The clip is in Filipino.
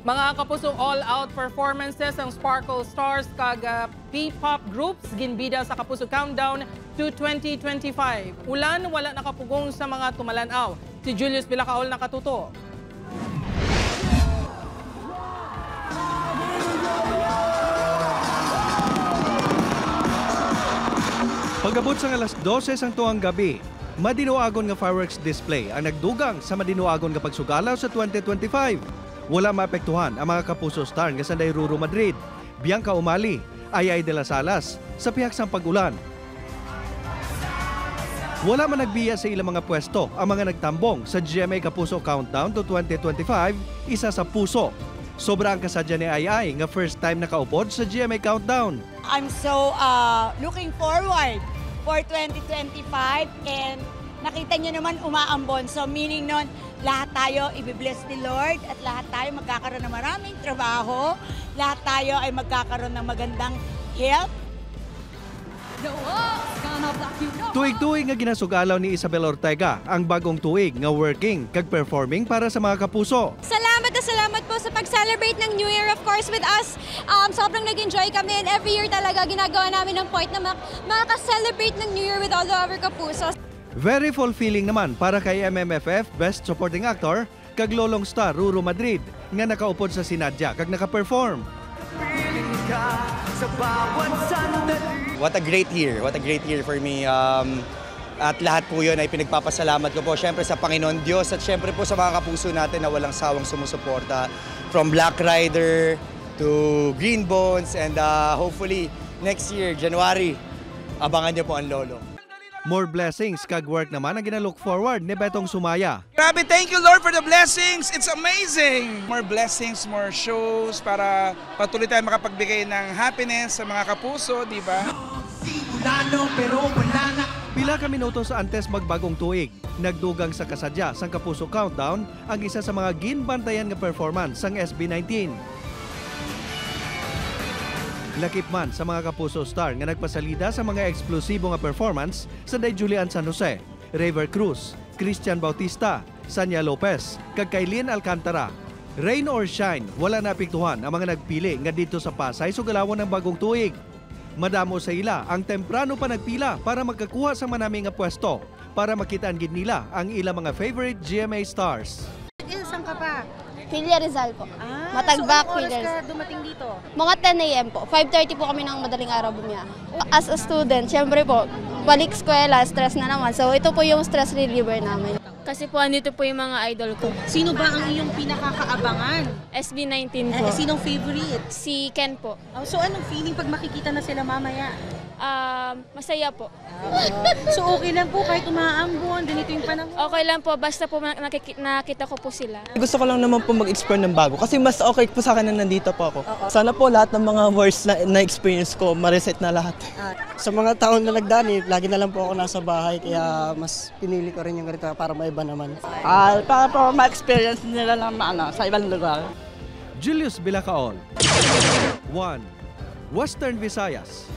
Mga kapuso all-out performances ang Sparkle Stars kag P-pop groups ginbida sa Kapuso Countdown to 2025. Ulan wala nakapugong sa mga tumalanaw. Si Julius Bilacaol nakatuto. Pag-abot sa alas 12 sang tuang gabi, madinuagon nga fireworks display ang nagdugang sa madinuagon nga pagsugalaw sa 2025. Wala maapektuhan ang mga Kapuso Star nga sanday Ruru Madrid, Bianca Umali, Ayay de las Alas sa pihak sang pag-ulan. Wala man nagbiya sa ilang mga pwesto ang mga nagtambong sa GMA Kapuso Countdown to 2025, isa sa puso. Sobra ang kasadya ni Ayay nga first time nakaupod sa GMA Countdown. I'm so looking forward for 2025 and nakita niyo naman umaambon. So meaning nun, lahat tayo i-bless ni Lord at lahat tayo magkakaroon ng maraming trabaho. Lahat tayo ay magkakaroon ng magandang health. Tuig-tuig nga ginasugalaw ni Isabel Ortega ang bagong tuig nga working kag performing para sa mga kapuso. Salamat na salamat po sa pag-celebrate ng New Year of course with us. Sobrang nag-enjoy kami and every year talaga ginagawa namin ng point na makaka-celebrate ng New Year with all of our kapuso. Very fulfilling naman para kay MMFF Best Supporting Actor kag lolong star Ruru Madrid nga nakaupod sa sinadya kag naka-perform. What a great year for me. At lahat po yun ay pinagpapasalamat ko po syempre sa Panginoon Diyos at syempre po sa mga kapuso natin na walang sawang sumusuporta from Black Rider to Green Bones and hopefully next year, January, abangan niyo po ang lolo. More blessings kag work naman ang ginalook forward ni Betong Sumaya. Grabe, thank you Lord for the blessings. It's amazing. More blessings, more shows para patuloy tayo makapagbigay ng happiness sa mga kapuso, di ba? Pila ka minutos antes magbagong tuig, nagdugang sa kasadya sang Kapuso Countdown ang isa sa mga ginbantayan nga performance sang SB19. Lakip man sa mga Kapuso Star nga nagpasalida sa mga eksplosibo nga performance sa Day Julian San Jose, Raver Cruz, Christian Bautista, Sanya Lopez, kag Kailin Alcantara. Rain or shine, wala naapektuhan ang mga nagpili nga dito sa Pasay sugalawan ng bagong tuig. Madamo sa ila ang temprano pa nagpila para magkakuha sa manami nga pwesto para makitaan gid nila ang ilang mga favorite GMA stars. Saan ka pa? Pilia Rizal po. Matagbak, so Pilia Rizal. ka dumating dito? Mga 10 a.m. po. 5:30 po kami ng madaling araw bumiyahe. As a student, syempre po, balik eskwela, stress na naman. So ito po yung stress reliever namin. Kasi po andito po yung mga idol ko. Sino ba ang iyong pinakakaabangan? SB19 po. Sinong favorite? Si Ken po. Oh, so anong feeling pag makikita na sila mamaya? Masaya po. So okay lang po kahit umaambon, ganito yung panahon? Okay lang po, basta po nakita ko po sila. Gusto ko lang naman po mag-explore ng bago kasi mas okay po sa akin na nandito po ako. Sana po lahat ng mga worst na experience ko, ma-reset na lahat. Sa mga taon na nagdani, lagi na lang po ako nasa bahay kaya mas pinili ko rin yung ganito para maiba naman. Para po ma-experience nila lang sa ibang lugar. Julius Bilacaol, 1. Western Visayas.